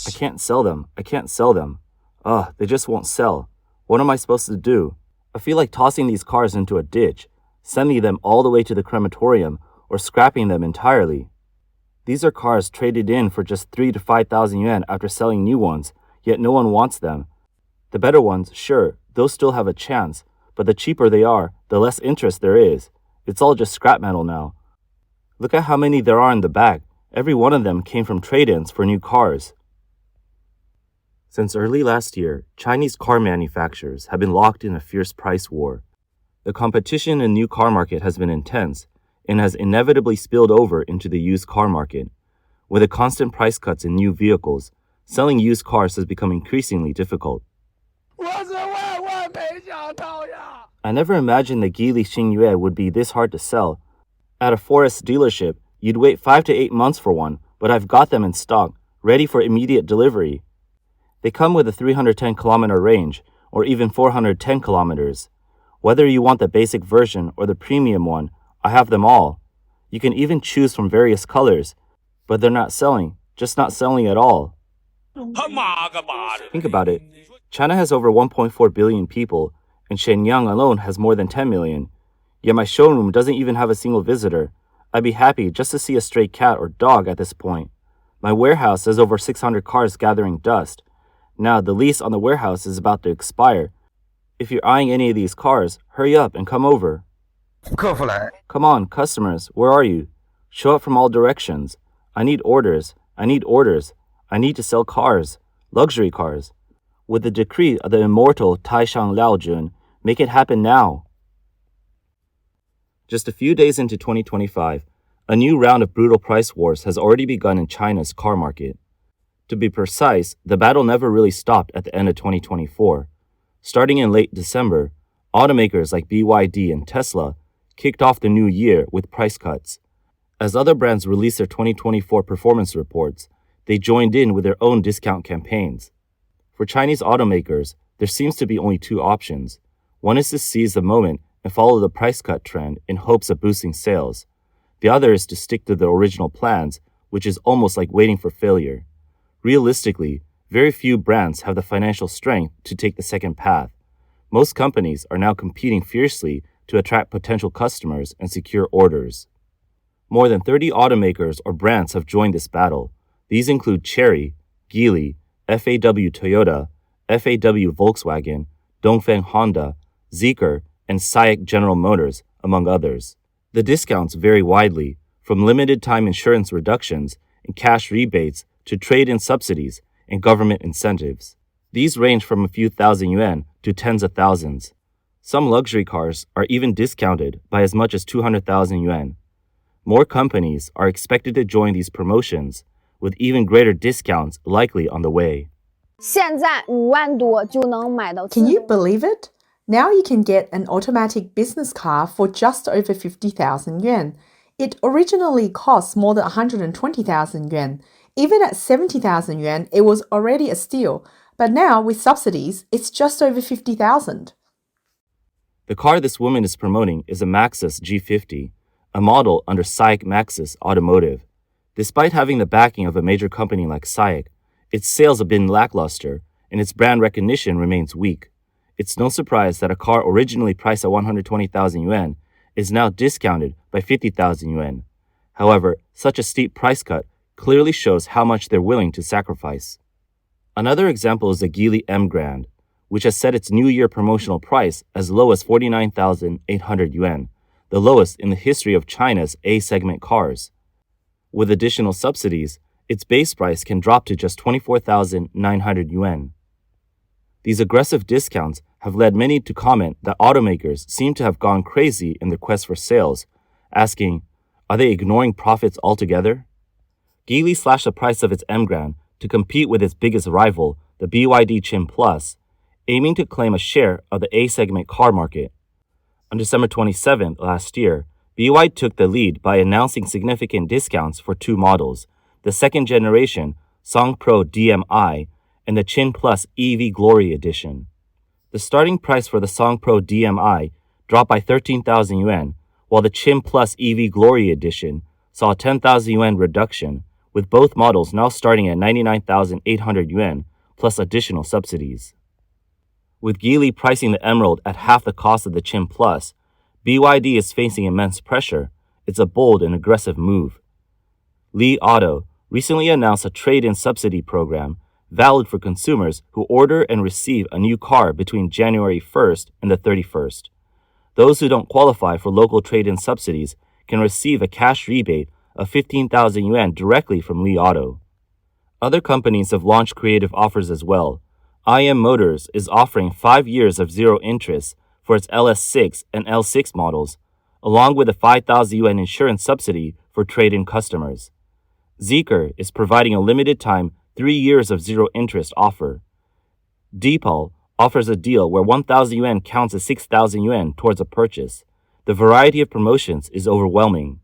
I can't sell them. I can't sell them. Ugh, they just won't sell. What am I supposed to do? I feel like tossing these cars into a ditch, sending them all the way to the crematorium, or scrapping them entirely. These are cars traded in for just 3,000 to 5,000 yuan after selling new ones, yet no one wants them. The better ones, sure, those still have a chance, but the cheaper they are, the less interest there is. It's all just scrap metal now. Look at how many there are in the back. Every one of them came from trade-ins for new cars. Since early last year, Chinese car manufacturers have been locked in a fierce price war. The competition in the new car market has been intense and has inevitably spilled over into the used car market. With the constant price cuts in new vehicles, selling used cars has become increasingly difficult. I never imagined the Geely Xingyue would be this hard to sell. At a Forest dealership, you'd wait 5 to 8 months for one, but I've got them in stock, ready for immediate delivery. They come with a 310-kilometer range, or even 410 kilometers. Whether you want the basic version or the premium one, I have them all. You can even choose from various colors, but they're not selling, just not selling at all. Think about it. China has over 1.4 billion people, and Shenyang alone has more than 10 million. Yet my showroom doesn't even have a single visitor. I'd be happy just to see a stray cat or dog at this point. My warehouse has over 600 cars gathering dust. Now the lease on the warehouse is about to expire. If you're eyeing any of these cars, hurry up and come over. Come on, customers, where are you? Show up from all directions. I need orders. I need to sell cars, luxury cars. With the decree of the immortal Taishang Liaojun, make it happen now. Just a few days into 2025, a new round of brutal price wars has already begun in China's car market. To be precise, the battle never really stopped at the end of 2024. Starting in late December, automakers like BYD and Tesla kicked off the new year with price cuts. As other brands released their 2024 performance reports, they joined in with their own discount campaigns. For Chinese automakers, there seems to be only two options. One is to seize the moment and follow the price cut trend in hopes of boosting sales. The other is to stick to the original plans, which is almost like waiting for failure. Realistically, very few brands have the financial strength to take the second path. Most companies are now competing fiercely to attract potential customers and secure orders. More than 30 automakers or brands have joined this battle. These include Chery, Geely, FAW Toyota, FAW Volkswagen, Dongfeng Honda, Zeekr, and SAIC General Motors, among others. The discounts vary widely, from limited-time insurance reductions and cash rebates to trade-in subsidies and government incentives. These range from a few thousand yuan to tens of thousands. Some luxury cars are even discounted by as much as 200,000 yuan. More companies are expected to join these promotions, with even greater discounts likely on the way. Can you believe it? Now you can get an automatic business car for just over 50,000 yuan. It originally cost more than 120,000 yuan. Even at 70,000 yuan, it was already a steal. But now, with subsidies, it's just over 50,000. The car this woman is promoting is a Maxus G50, a model under SAIC Maxus Automotive. Despite having the backing of a major company like SAIC, its sales have been lackluster and its brand recognition remains weak. It's no surprise that a car originally priced at 120,000 yuan is now discounted by 50,000 yuan. However, such a steep price cut clearly shows how much they're willing to sacrifice. Another example is the Geely M Grand, which has set its New Year promotional price as low as 49,800 yuan, the lowest in the history of China's A-segment cars. With additional subsidies, its base price can drop to just 24,900 yuan. These aggressive discounts have led many to comment that automakers seem to have gone crazy in their quest for sales, asking, are they ignoring profits altogether? Geely slashed the price of its M Grand to compete with its biggest rival, the BYD Qin Plus, aiming to claim a share of the A-segment car market. On December 27th last year, BYD took the lead by announcing significant discounts for two models, the second generation Song Pro DMI and the Qin Plus EV Glory Edition. The starting price for the Song Pro DMI dropped by 13,000 yuan, while the Qin Plus EV Glory Edition saw a 10,000 yuan reduction, with both models now starting at 99,800 yuan plus additional subsidies. With Geely pricing the Emerald at half the cost of the Qin Plus, BYD is facing immense pressure. It's a bold and aggressive move. Li Auto recently announced a trade-in subsidy program valid for consumers who order and receive a new car between January 1st and the 31st. Those who don't qualify for local trade-in subsidies can receive a cash rebate of 15,000 yuan directly from Li Auto. Other companies have launched creative offers as well. IM Motors is offering 5 years of zero interest for its LS6 and L6 models, along with a 5,000 yuan insurance subsidy for trade-in customers. Zeekr is providing a limited-time 3 years of zero interest offer. Deepal offers a deal where 1,000 yuan counts as 6,000 yuan towards a purchase. The variety of promotions is overwhelming.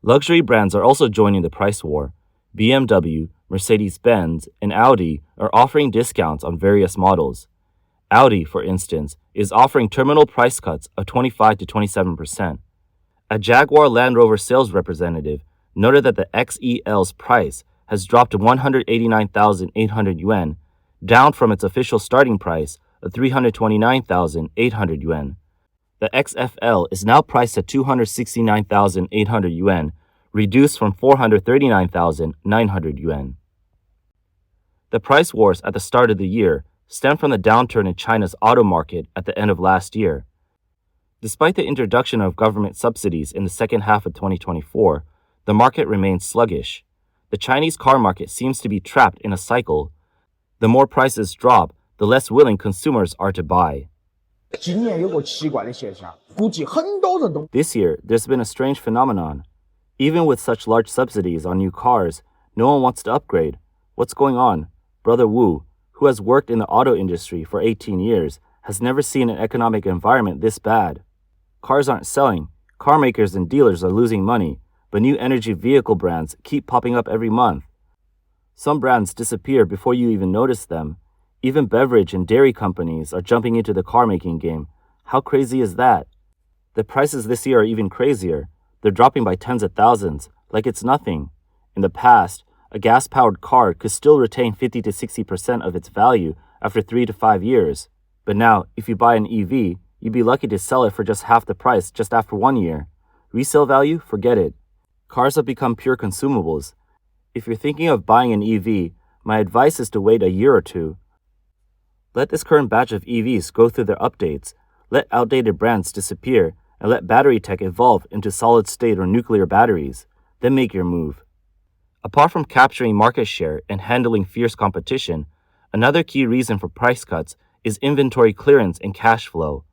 Luxury brands are also joining the price war. BMW, Mercedes-Benz, and Audi are offering discounts on various models. Audi, for instance, is offering terminal price cuts of 25 to 27%. A Jaguar Land Rover sales representative noted that the XEL's price has dropped to 189,800 yuan, down from its official starting price of 329,800 yuan. The XFL is now priced at 269,800 yuan, reduced from 439,900 yuan. The price wars at the start of the year stem from the downturn in China's auto market at the end of last year. Despite the introduction of government subsidies in the second half of 2024, the market remains sluggish. The Chinese car market seems to be trapped in a cycle. The more prices drop, the less willing consumers are to buy. This year, there's been a strange phenomenon. Even with such large subsidies on new cars, no one wants to upgrade. What's going on? Brother Wu, who has worked in the auto industry for 18 years, has never seen an economic environment this bad. Cars aren't selling, car makers and dealers are losing money, but new energy vehicle brands keep popping up every month. Some brands disappear before you even notice them. Even beverage and dairy companies are jumping into the car-making game. How crazy is that? The prices this year are even crazier. They're dropping by tens of thousands, like it's nothing. In the past, a gas-powered car could still retain 50 to 60% of its value after 3 to 5 years. But now, if you buy an EV, you'd be lucky to sell it for just half the price just after 1 year. Resale value? Forget it. Cars have become pure consumables. If you're thinking of buying an EV, my advice is to wait a year or two. Let this current batch of EVs go through their updates, let outdated brands disappear, and let battery tech evolve into solid-state or nuclear batteries. Then make your move. Apart from capturing market share and handling fierce competition, another key reason for price cuts is inventory clearance and cash flow.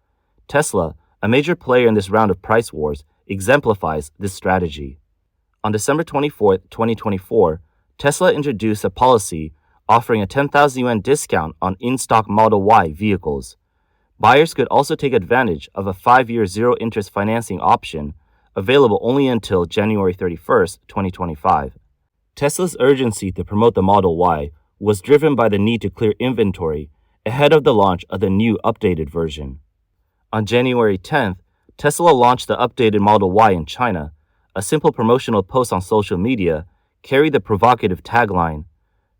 Tesla, a major player in this round of price wars, exemplifies this strategy. On December 24, 2024, Tesla introduced a policy offering a 10,000 yuan discount on in-stock Model Y vehicles. Buyers could also take advantage of a 5-year zero-interest financing option, available only until January 31, 2025. Tesla's urgency to promote the Model Y was driven by the need to clear inventory ahead of the launch of the new updated version. On January 10th, Tesla launched the updated Model Y in China. A simple promotional post on social media carried the provocative tagline,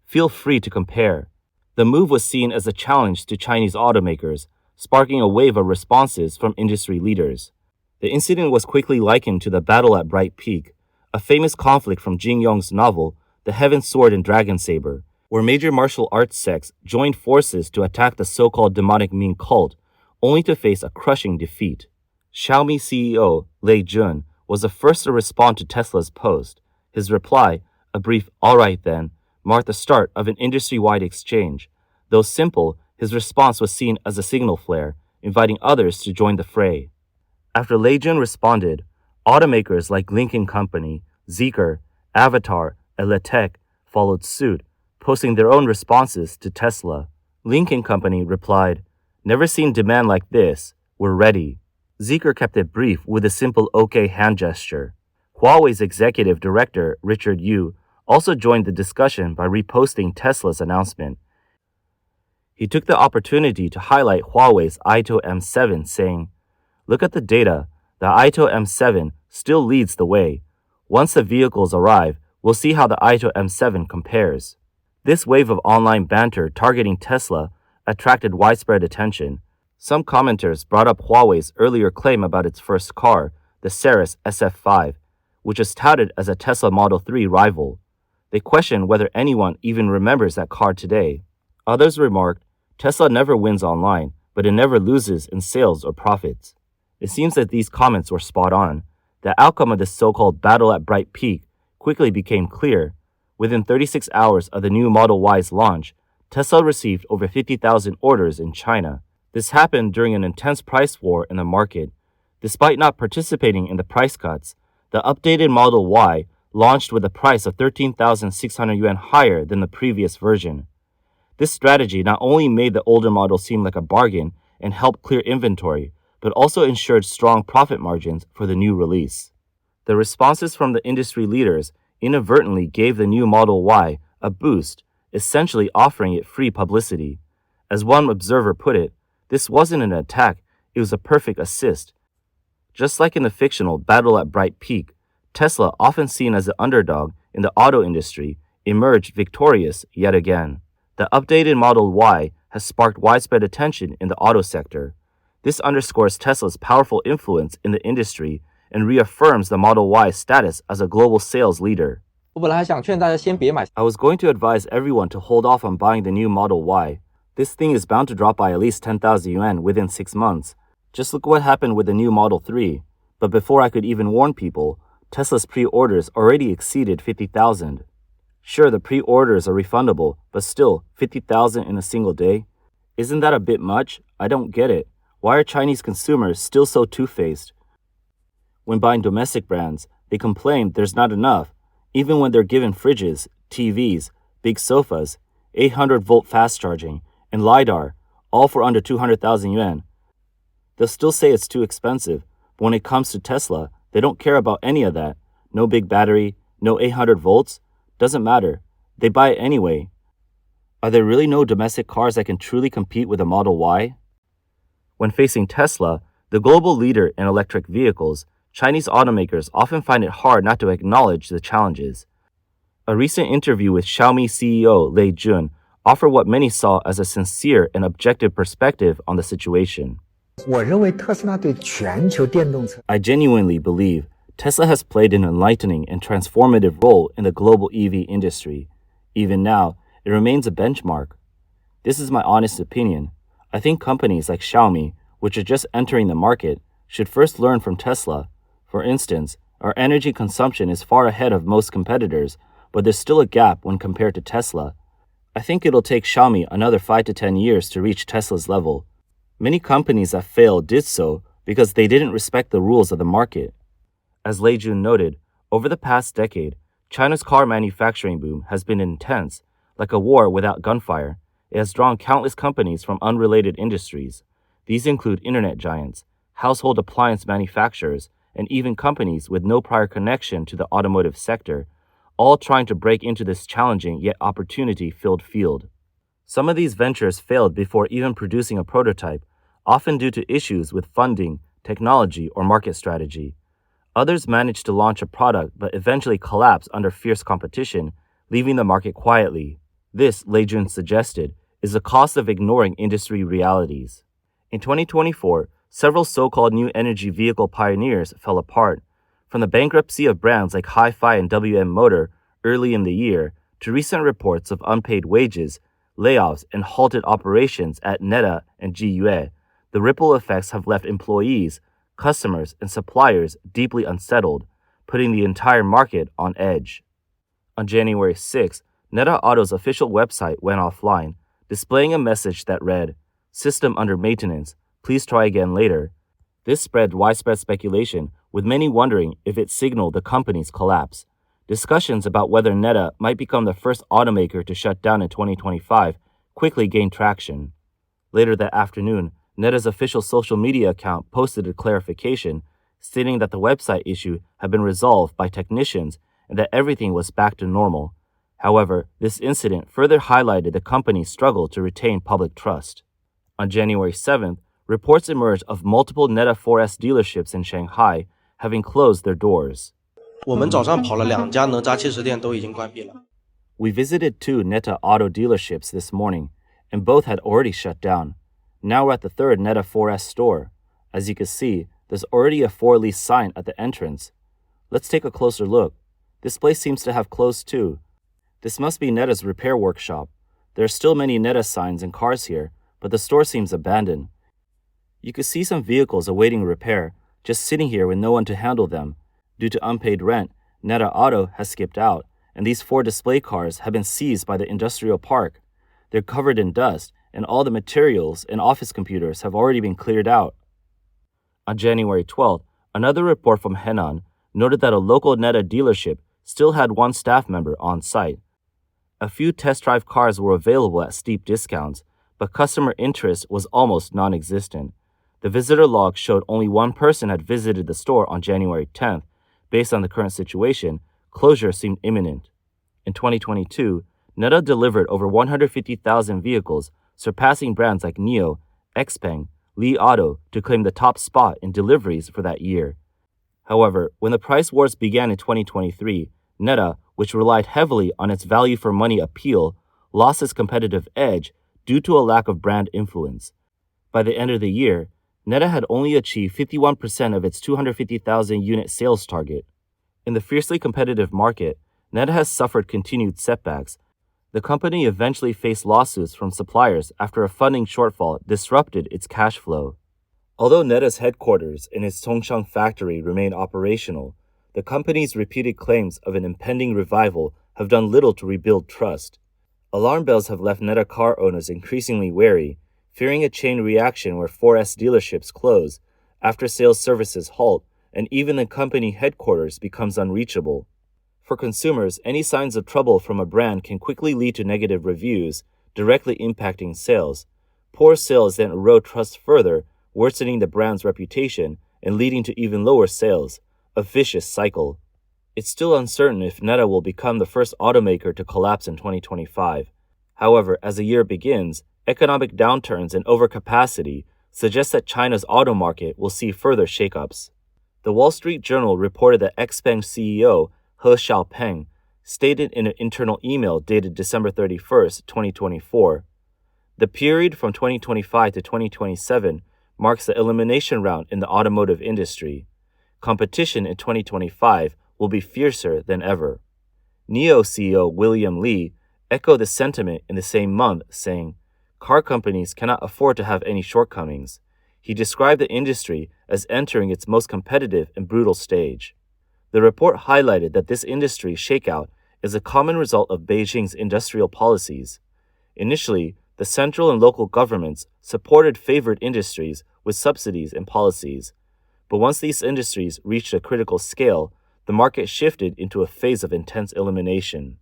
"Feel free to compare." The move was seen as a challenge to Chinese automakers, sparking a wave of responses from industry leaders. The incident was quickly likened to the Battle at Bright Peak, a famous conflict from Jin Yong's novel The Heaven Sword and Dragon Saber, where major martial arts sects joined forces to attack the so-called demonic Ming cult, only to face a crushing defeat. Xiaomi CEO Lei Jun was the first to respond to Tesla's post. His reply, a brief "all right then," marked the start of an industry-wide exchange. Though simple, his response was seen as a signal flare, inviting others to join the fray. After Lei Jun responded, automakers like Lincoln Company, Zeekr, Avatar, and Letec followed suit, posting their own responses to Tesla. Lincoln Company replied, "Never seen demand like this. We're ready." Zeekr kept it brief with a simple OK hand gesture. Huawei's executive director, Richard Yu, also joined the discussion by reposting Tesla's announcement. He took the opportunity to highlight Huawei's Aito M7, saying, "Look at the data. The Aito M7 still leads the way. Once the vehicles arrive, We'll see how the Aito M7 compares. This wave of online banter targeting Tesla attracted widespread attention. Some commenters brought up Huawei's earlier claim about its first car, the Seres SF5, which is touted as a Tesla Model 3 rival. They questioned whether anyone even remembers that car today. Others remarked, Tesla never wins online, but it never loses in sales or profits. It seems that these comments were spot on. The outcome of this so-called battle at Bright Peak quickly became clear. Within 36 hours of the new Model Y's launch, Tesla received over 50,000 orders in China. This happened during an intense price war in the market. Despite not participating in the price cuts, the updated Model Y launched with a price of 13,600 yuan higher than the previous version. This strategy not only made the older model seem like a bargain and helped clear inventory, but also ensured strong profit margins for the new release. The responses from the industry leaders inadvertently gave the new Model Y a boost, essentially offering it free publicity. As one observer put it, this wasn't an attack, it was a perfect assist. Just like in the fictional Battle at Bright Peak, Tesla, often seen as the underdog in the auto industry, emerged victorious yet again. The updated Model Y has sparked widespread attention in the auto sector. This underscores Tesla's powerful influence in the industry and reaffirms the Model Y's status as a global sales leader. I was going to advise everyone to hold off on buying the new Model Y. This thing is bound to drop by at least 10,000 yuan within 6 months. Just look what happened with the new Model 3. But before I could even warn people, Tesla's pre-orders already exceeded 50,000. Sure, the pre-orders are refundable, but still, 50,000 in a single day? Isn't that a bit much? I don't get it. Why are Chinese consumers still so two-faced? When buying domestic brands, they complain there's not enough, even when they're given fridges, TVs, big sofas, 800-volt fast charging, and LiDAR, all for under 200,000 yuan. They'll still say it's too expensive, but when it comes to Tesla, they don't care about any of that. No big battery, no 800 volts. Doesn't matter. They buy it anyway. Are there really no domestic cars that can truly compete with a Model Y? When facing Tesla, the global leader in electric vehicles, Chinese automakers often find it hard not to acknowledge the challenges. A recent interview with Xiaomi CEO Lei Jun offered what many saw as a sincere and objective perspective on the situation. I genuinely believe Tesla has played an enlightening and transformative role in the global EV industry. Even now, it remains a benchmark. This is my honest opinion. I think companies like Xiaomi, which are just entering the market, should first learn from Tesla. For instance, our energy consumption is far ahead of most competitors, but there's still a gap when compared to Tesla. I think it'll take Xiaomi another 5 to 10 years to reach Tesla's level. Many companies that failed did so because they didn't respect the rules of the market. As Lei Jun noted, over the past decade, China's car manufacturing boom has been intense, like a war without gunfire. It has drawn countless companies from unrelated industries. These include internet giants, household appliance manufacturers, and even companies with no prior connection to the automotive sector, all trying to break into this challenging yet opportunity-filled field. Some of these ventures failed before even producing a prototype, often due to issues with funding, technology, or market strategy. Others managed to launch a product but eventually collapsed under fierce competition, leaving the market quietly. This, Lei Jun suggested, is the cost of ignoring industry realities. In 2024, several so-called new energy vehicle pioneers fell apart, from the bankruptcy of brands like Hi-Fi and WM Motor early in the year to recent reports of unpaid wages, layoffs, and halted operations at Neta and Jiyue. The ripple effects have left employees, customers, and suppliers deeply unsettled, putting the entire market on edge. On January 6, Neta Auto's official website went offline, displaying a message that read, "System under maintenance, please try again later." This spread widespread speculation, with many wondering if it signaled the company's collapse. Discussions about whether Neta might become the first automaker to shut down in 2025 quickly gained traction. Later that afternoon, Neta's official social media account posted a clarification, stating that the website issue had been resolved by technicians and that everything was back to normal. However, this incident further highlighted the company's struggle to retain public trust. On January 7th, reports emerged of multiple Neta 4S dealerships in Shanghai having closed their doors. 我们早上跑了2家哪吒汽车店都已经关闭了。 We visited 2 Neta auto dealerships this morning, and both had already shut down. Now we're at the third Neta 4S store. As you can see, there's already a for lease sign at the entrance. Let's take a closer look. This place seems to have closed too. This must be Neta's repair workshop. There are still many Neta signs and cars here, but the store seems abandoned. You could see some vehicles awaiting repair, just sitting here with no one to handle them. Due to unpaid rent, Neta Auto has skipped out, and these 4 display cars have been seized by the industrial park. They're covered in dust, and all the materials and office computers have already been cleared out. On January 12th, another report from Henan noted that a local Neta dealership still had 1 staff member on site. A few test drive cars were available at steep discounts, but customer interest was almost non-existent. The visitor log showed only 1 person had visited the store on January 10th. Based on the current situation, closure seemed imminent. In 2022, Neta delivered over 150,000 vehicles, surpassing brands like NIO, XPeng, Li Auto to claim the top spot in deliveries for that year. However, when the price wars began in 2023, Neta, which relied heavily on its value for money appeal, lost its competitive edge due to a lack of brand influence. By the end of the year, Neta had only achieved 51% of its 250,000 unit sales target. In the fiercely competitive market, Neta has suffered continued setbacks. The company eventually faced lawsuits from suppliers after a funding shortfall disrupted its cash flow. Although Neta's headquarters in its Tongshan factory remain operational, the company's repeated claims of an impending revival have done little to rebuild trust. Alarm bells have left Neta car owners increasingly wary, fearing a chain reaction where 4S dealerships close, after-sales services halt, and even the company headquarters becomes unreachable. For consumers, any signs of trouble from a brand can quickly lead to negative reviews, directly impacting sales. Poor sales then erode trust further, worsening the brand's reputation and leading to even lower sales, a vicious cycle. It's still uncertain if Neta will become the first automaker to collapse in 2025. However, as the year begins, economic downturns and overcapacity suggest that China's auto market will see further shakeups. The Wall Street Journal reported that XPeng CEO He Xiaopeng stated in an internal email dated December 31, 2024, "The period from 2025 to 2027 marks the elimination round in the automotive industry. Competition in 2025 will be fiercer than ever." NIO CEO William Li echoed the sentiment in the same month, saying, "Car companies cannot afford to have any shortcomings." He described the industry as entering its most competitive and brutal stage. The report highlighted that this industry shakeout is a common result of Beijing's industrial policies. Initially, the central and local governments supported favored industries with subsidies and policies. But once these industries reached a critical scale, the market shifted into a phase of intense elimination.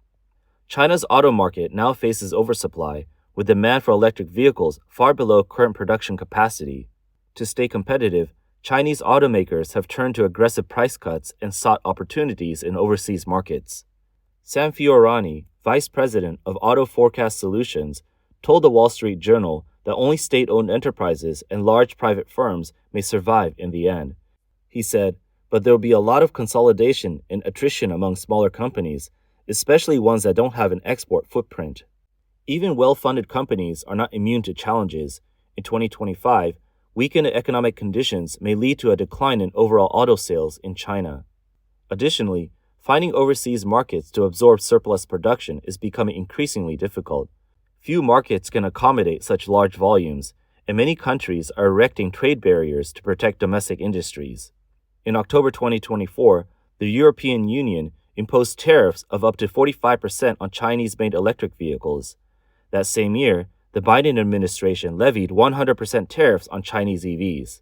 China's auto market now faces oversupply, with demand for electric vehicles far below current production capacity. To stay competitive, Chinese automakers have turned to aggressive price cuts and sought opportunities in overseas markets. Sam Fiorani, vice president of Auto Forecast Solutions, told the Wall Street Journal that only state-owned enterprises and large private firms may survive in the end. He said, "But there will be a lot of consolidation and attrition among smaller companies, especially ones that don't have an export footprint. Even well-funded companies are not immune to challenges. In 2025, weakened economic conditions may lead to a decline in overall auto sales in China." Additionally, finding overseas markets to absorb surplus production is becoming increasingly difficult. Few markets can accommodate such large volumes, and many countries are erecting trade barriers to protect domestic industries. In October 2024, the European Union imposed tariffs of up to 45% on Chinese-made electric vehicles. That same year, the Biden administration levied 100% tariffs on Chinese EVs.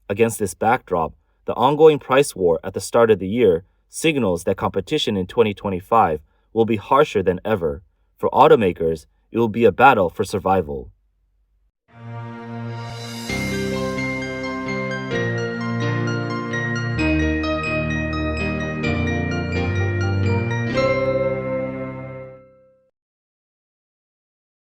Against this backdrop, the ongoing price war at the start of the year signals that competition in 2025 will be harsher than ever. For automakers, it will be a battle for survival.